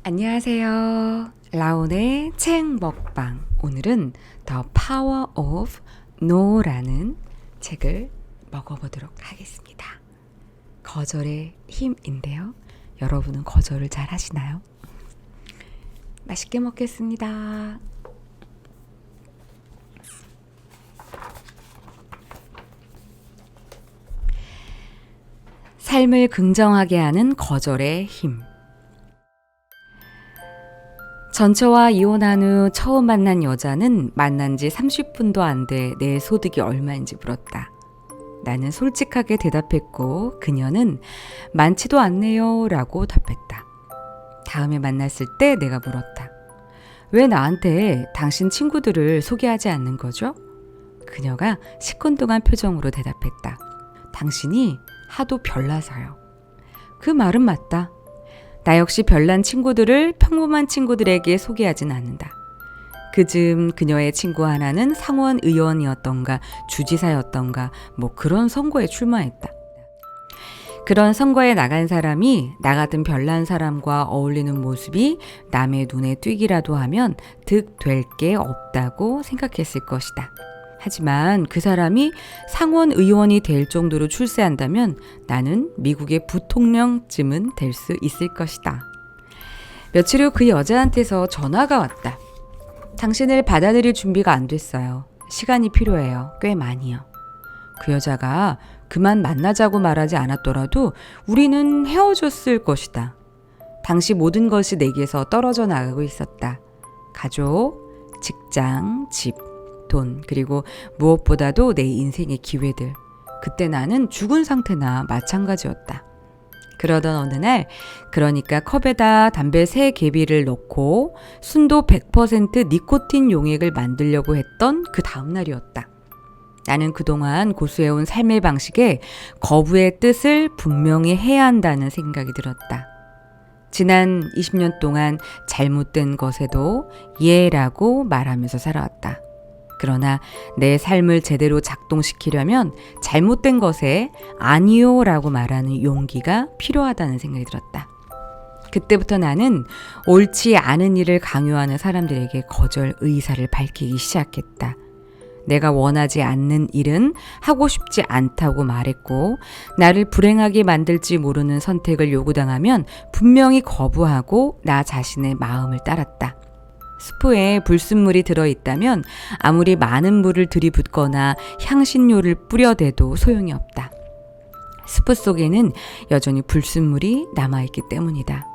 안녕하세요. 라온의 책 먹방. 오늘은 The Power of No라는 책을 먹어보도록 하겠습니다. 거절의 힘인데요. 여러분은 거절을 잘 하시나요? 맛있게 먹겠습니다. 삶을 긍정하게 하는 거절의 힘. 전처와 이혼한 후 처음 만난 여자는 만난 지 30분도 안 돼 내 소득이 얼마인지 물었다. 나는 솔직하게 대답했고 그녀는 많지도 않네요 라고 답했다. 다음에 만났을 때 내가 물었다. 왜 나한테 당신 친구들을 소개하지 않는 거죠? 그녀가 시큰둥한 표정으로 대답했다. 당신이 하도 별나서요. 그 말은 맞다. 나 역시 별난 친구들을 평범한 친구들에게 소개하진 않는다. 그즈음 그녀의 친구 하나는 상원 의원이었던가 주지사였던가 그런 선거에 출마했다. 그런 선거에 나간 사람이 나 같은 별난 사람과 어울리는 모습이 남의 눈에 띄기라도 하면 득 될 게 없다고 생각했을 것이다. 하지만 그 사람이 상원 의원이 될 정도로 출세한다면 나는 미국의 부통령쯤은 될 수 있을 것이다. 며칠 후 그 여자한테서 전화가 왔다. 당신을 받아들일 준비가 안 됐어요. 시간이 필요해요. 꽤 많이요. 그 여자가 그만 만나자고 말하지 않았더라도 우리는 헤어졌을 것이다. 당시 모든 것이 내게서 떨어져 나가고 있었다. 가족, 직장, 집, 돈, 그리고 무엇보다도 내 인생의 기회들. 그때 나는 죽은 상태나 마찬가지였다. 그러던 어느 날, 그러니까 컵에다 담배 3개비를 넣고 순도 100% 니코틴 용액을 만들려고 했던 그 다음 날이었다. 나는 그동안 고수해온 삶의 방식에 거부의 뜻을 분명히 해야 한다는 생각이 들었다. 지난 20년 동안 잘못된 것에도 예라고 말하면서 살아왔다. 그러나 내 삶을 제대로 작동시키려면 잘못된 것에 아니요 라고 말하는 용기가 필요하다는 생각이 들었다. 그때부터 나는 옳지 않은 일을 강요하는 사람들에게 거절 의사를 밝히기 시작했다. 내가 원하지 않는 일은 하고 싶지 않다고 말했고 나를 불행하게 만들지 모르는 선택을 요구당하면 분명히 거부하고 나 자신의 마음을 따랐다. 스프에 불순물이 들어있다면 아무리 많은 물을 들이붓거나 향신료를 뿌려대도 소용이 없다. 스프 속에는 여전히 불순물이 남아있기 때문이다.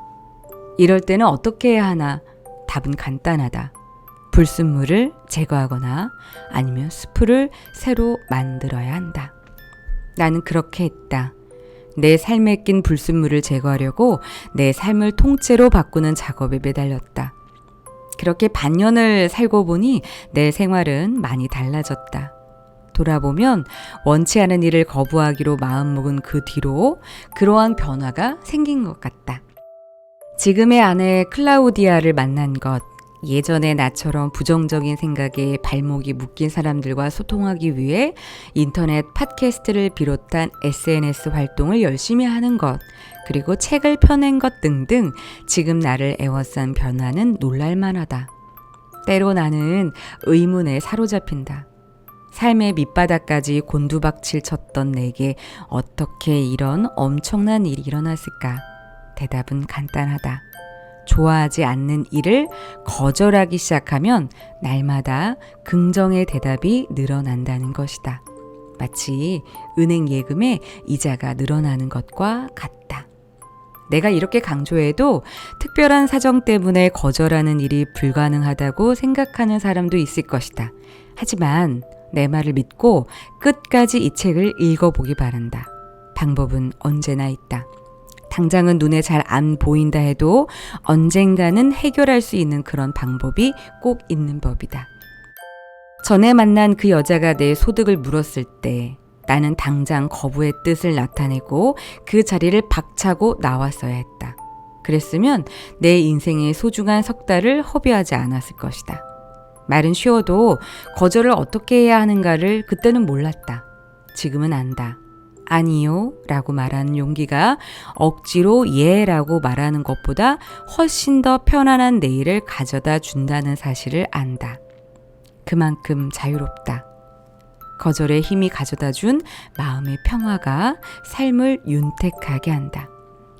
이럴 때는 어떻게 해야 하나? 답은 간단하다. 불순물을 제거하거나 아니면 스프를 새로 만들어야 한다. 나는 그렇게 했다. 내 삶에 낀 불순물을 제거하려고 내 삶을 통째로 바꾸는 작업에 매달렸다. 그렇게 반년을 살고 보니 내 생활은 많이 달라졌다. 돌아보면 원치 않은 일을 거부하기로 마음먹은 그 뒤로 그러한 변화가 생긴 것 같다. 지금의 아내 클라우디아를 만난 것, 예전의 나처럼 부정적인 생각에 발목이 묶인 사람들과 소통하기 위해 인터넷 팟캐스트를 비롯한 SNS 활동을 열심히 하는 것, 그리고 책을 펴낸 것 등등 지금 나를 에워싼 변화는 놀랄만하다. 때로 나는 의문에 사로잡힌다. 삶의 밑바닥까지 곤두박질 쳤던 내게 어떻게 이런 엄청난 일이 일어났을까? 대답은 간단하다. 좋아하지 않는 일을 거절하기 시작하면 날마다 긍정의 대답이 늘어난다는 것이다. 마치 은행 예금에 이자가 늘어나는 것과 같다. 내가 이렇게 강조해도 특별한 사정 때문에 거절하는 일이 불가능하다고 생각하는 사람도 있을 것이다. 하지만 내 말을 믿고 끝까지 이 책을 읽어보기 바란다. 방법은 언제나 있다. 당장은 눈에 잘 안 보인다 해도 언젠가는 해결할 수 있는 그런 방법이 꼭 있는 법이다. 전에 만난 그 여자가 내 소득을 물었을 때 나는 당장 거부의 뜻을 나타내고 그 자리를 박차고 나왔어야 했다. 그랬으면 내 인생의 소중한 석 달을 허비하지 않았을 것이다. 말은 쉬워도 거절을 어떻게 해야 하는가를 그때는 몰랐다. 지금은 안다. 아니요 라고 말하는 용기가 억지로 예 라고 말하는 것보다 훨씬 더 편안한 내일을 가져다 준다는 사실을 안다. 그만큼 자유롭다. 거절의 힘이 가져다 준 마음의 평화가 삶을 윤택하게 한다.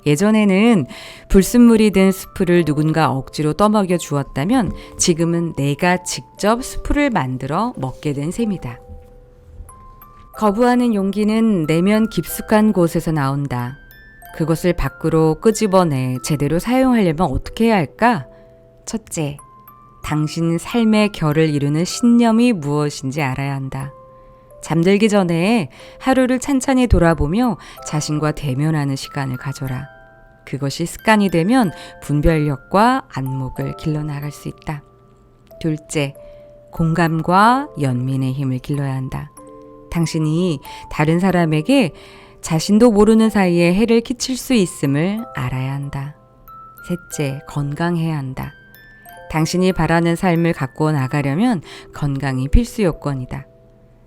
예전에는 불순물이 든 수프를 누군가 억지로 떠먹여 주었다면 지금은 내가 직접 수프를 만들어 먹게 된 셈이다. 거부하는 용기는 내면 깊숙한 곳에서 나온다. 그것을 밖으로 끄집어내 제대로 사용하려면 어떻게 해야 할까? 첫째, 당신 삶의 결을 이루는 신념이 무엇인지 알아야 한다. 잠들기 전에 하루를 찬찬히 돌아보며 자신과 대면하는 시간을 가져라. 그것이 습관이 되면 분별력과 안목을 길러나갈 수 있다. 둘째, 공감과 연민의 힘을 길러야 한다. 당신이 다른 사람에게 자신도 모르는 사이에 해를 끼칠 수 있음을 알아야 한다. 셋째, 건강해야 한다. 당신이 바라는 삶을 갖고 나가려면 건강이 필수 요건이다.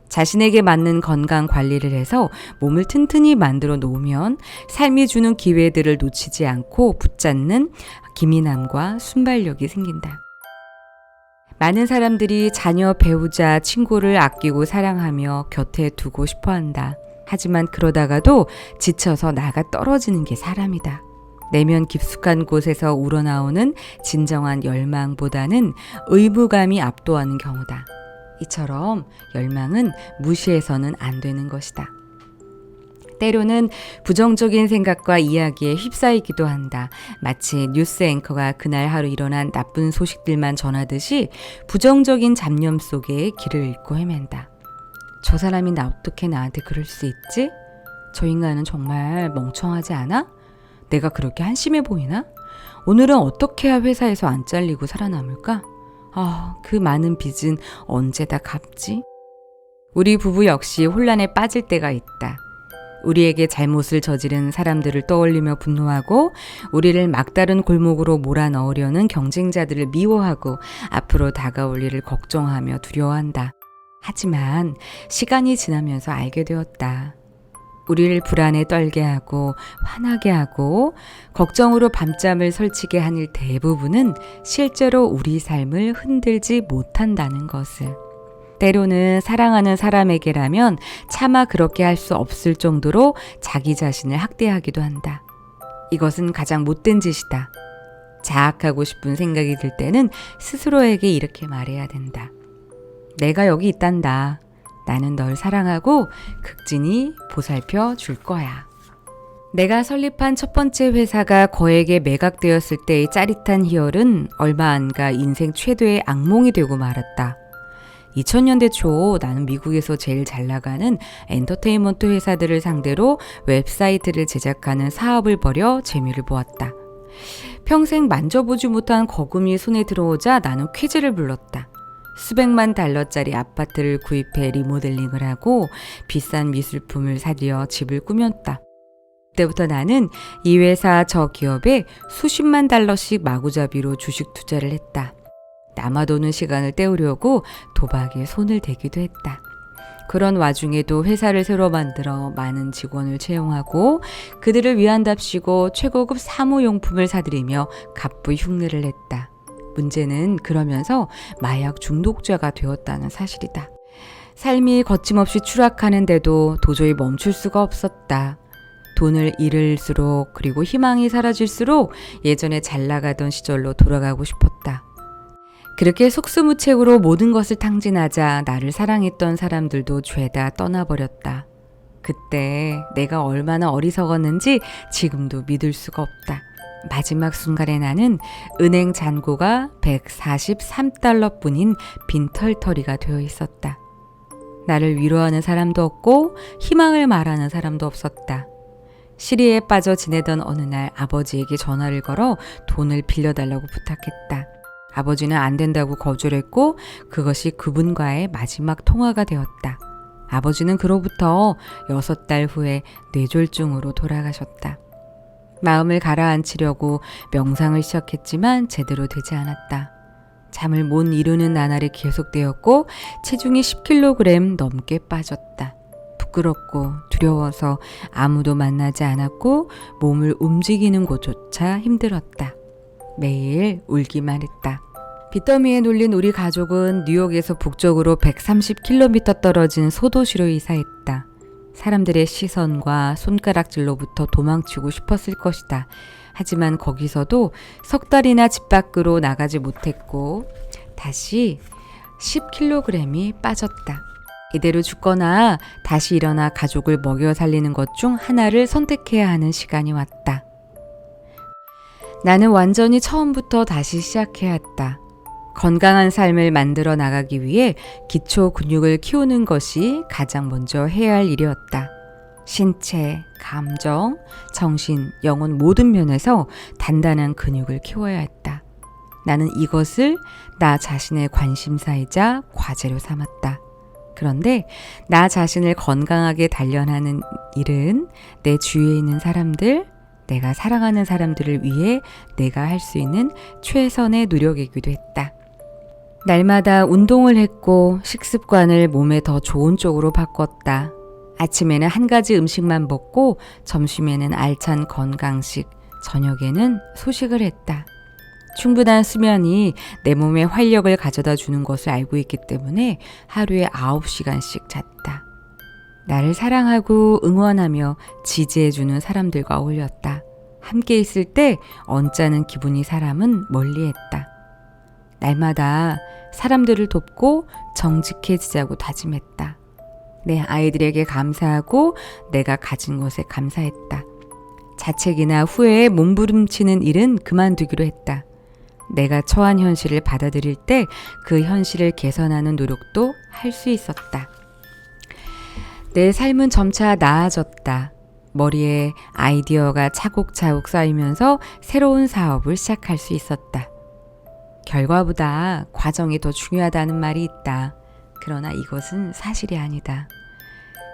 자신에게 맞는 건강 관리를 해서 몸을 튼튼히 만들어 놓으면 삶이 주는 기회들을 놓치지 않고 붙잡는 기민함과 순발력이 생긴다. 많은 사람들이 자녀, 배우자, 친구를 아끼고 사랑하며 곁에 두고 싶어 한다. 하지만 그러다가도 지쳐서 나가 떨어지는 게 사람이다. 내면 깊숙한 곳에서 우러나오는 진정한 열망보다는 의무감이 압도하는 경우다. 이처럼 열망은 무시해서는 안 되는 것이다. 때로는 부정적인 생각과 이야기에 휩싸이기도 한다. 마치 뉴스 앵커가 그날 하루 일어난 나쁜 소식들만 전하듯이 부정적인 잡념 속에 길을 잃고 헤맨다. 저 사람이 어떻게 나한테 그럴 수 있지? 저 인간은 정말 멍청하지 않아? 내가 그렇게 한심해 보이나? 오늘은 어떻게 해야 회사에서 안 잘리고 살아남을까? 그 많은 빚은 언제 다 갚지? 우리 부부 역시 혼란에 빠질 때가 있다. 우리에게 잘못을 저지른 사람들을 떠올리며 분노하고 우리를 막다른 골목으로 몰아넣으려는 경쟁자들을 미워하고 앞으로 다가올 일을 걱정하며 두려워한다. 하지만 시간이 지나면서 알게 되었다. 우리를 불안에 떨게 하고 화나게 하고 걱정으로 밤잠을 설치게 한 일 대부분은 실제로 우리 삶을 흔들지 못한다는 것을. 때로는 사랑하는 사람에게라면 차마 그렇게 할 수 없을 정도로 자기 자신을 학대하기도 한다. 이것은 가장 못된 짓이다. 자학하고 싶은 생각이 들 때는 스스로에게 이렇게 말해야 된다. 내가 여기 있단다. 나는 널 사랑하고 극진히 보살펴 줄 거야. 내가 설립한 첫 번째 회사가 거액에 매각되었을 때의 짜릿한 희열은 얼마 안 가 인생 최대의 악몽이 되고 말았다. 2000년대 초 나는 미국에서 제일 잘 나가는 엔터테인먼트 회사들을 상대로 웹사이트를 제작하는 사업을 벌여 재미를 보았다. 평생 만져보지 못한 거금이 손에 들어오자 나는 퀴즈를 불렀다. 수백만 달러짜리 아파트를 구입해 리모델링을 하고 비싼 미술품을 사들여 집을 꾸몄다. 그때부터 나는 이 회사 저 기업에 수십만 달러씩 마구잡이로 주식 투자를 했다. 남아도는 시간을 때우려고 도박에 손을 대기도 했다. 그런 와중에도 회사를 새로 만들어 많은 직원을 채용하고 그들을 위한답시고 최고급 사무용품을 사들이며 갑부 흉내를 냈다. 문제는 그러면서 마약 중독자가 되었다는 사실이다. 삶이 거침없이 추락하는데도 도저히 멈출 수가 없었다. 돈을 잃을수록 그리고 희망이 사라질수록 예전에 잘 나가던 시절로 돌아가고 싶었다. 그렇게 속수무책으로 모든 것을 탕진하자 나를 사랑했던 사람들도 죄다 떠나버렸다. 그때 내가 얼마나 어리석었는지 지금도 믿을 수가 없다. 마지막 순간에 나는 은행 잔고가 143달러뿐인 빈털터리가 되어 있었다. 나를 위로하는 사람도 없고 희망을 말하는 사람도 없었다. 시리에 빠져 지내던 어느 날 아버지에게 전화를 걸어 돈을 빌려달라고 부탁했다. 아버지는 안 된다고 거절했고 그것이 그분과의 마지막 통화가 되었다. 아버지는 그로부터 6달 후에 뇌졸중으로 돌아가셨다. 마음을 가라앉히려고 명상을 시작했지만 제대로 되지 않았다. 잠을 못 이루는 나날이 계속되었고 체중이 10kg 넘게 빠졌다. 부끄럽고 두려워서 아무도 만나지 않았고 몸을 움직이는 곳조차 힘들었다. 매일 울기만 했다. 빚더미에 눌린 우리 가족은 뉴욕에서 북쪽으로 130km 떨어진 소도시로 이사했다. 사람들의 시선과 손가락질로부터 도망치고 싶었을 것이다. 하지만 거기서도 석 달이나 집 밖으로 나가지 못했고 다시 10kg이 빠졌다. 이대로 죽거나 다시 일어나 가족을 먹여 살리는 것 중 하나를 선택해야 하는 시간이 왔다. 나는 완전히 처음부터 다시 시작해야 했다. 건강한 삶을 만들어 나가기 위해 기초 근육을 키우는 것이 가장 먼저 해야 할 일이었다. 신체, 감정, 정신, 영혼 모든 면에서 단단한 근육을 키워야 했다. 나는 이것을 나 자신의 관심사이자 과제로 삼았다. 그런데 나 자신을 건강하게 단련하는 일은 내 주위에 있는 사람들, 내가 사랑하는 사람들을 위해 내가 할 수 있는 최선의 노력이기도 했다. 날마다 운동을 했고 식습관을 몸에 더 좋은 쪽으로 바꿨다. 아침에는 한 가지 음식만 먹고 점심에는 알찬 건강식, 저녁에는 소식을 했다. 충분한 수면이 내 몸에 활력을 가져다 주는 것을 알고 있기 때문에 하루에 9시간씩 잤다. 나를 사랑하고 응원하며 지지해주는 사람들과 어울렸다. 함께 있을 때 언짢은 기분이 사람은 멀리했다. 날마다 사람들을 돕고 정직해지자고 다짐했다. 내 아이들에게 감사하고 내가 가진 것에 감사했다. 자책이나 후회에 몸부림치는 일은 그만두기로 했다. 내가 처한 현실을 받아들일 때 그 현실을 개선하는 노력도 할 수 있었다. 내 삶은 점차 나아졌다. 머리에 아이디어가 차곡차곡 쌓이면서 새로운 사업을 시작할 수 있었다. 결과보다 과정이 더 중요하다는 말이 있다. 그러나 이것은 사실이 아니다.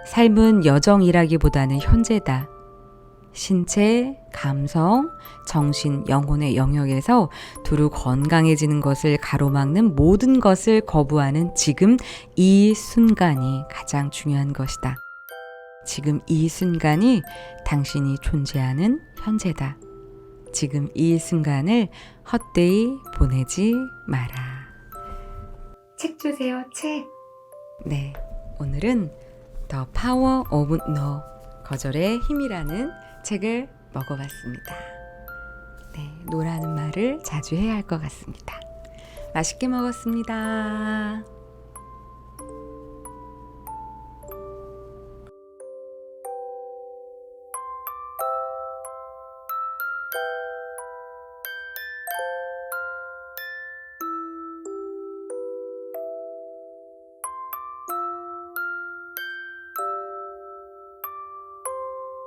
삶은 여정이라기보다는 현재다. 신체, 감성, 정신, 영혼의 영역에서 두루 건강해지는 것을 가로막는 모든 것을 거부하는 지금 이 순간이 가장 중요한 것이다. 지금 이 순간이 당신이 존재하는 현재다. 지금 이 순간을 헛되이 보내지 마라. 책 주세요, 책. 네, 오늘은 The Power of No, 거절의 힘이라는 책을 먹어봤습니다. 네, 노라는 말을 자주 해야 할 것 같습니다. 맛있게 먹었습니다.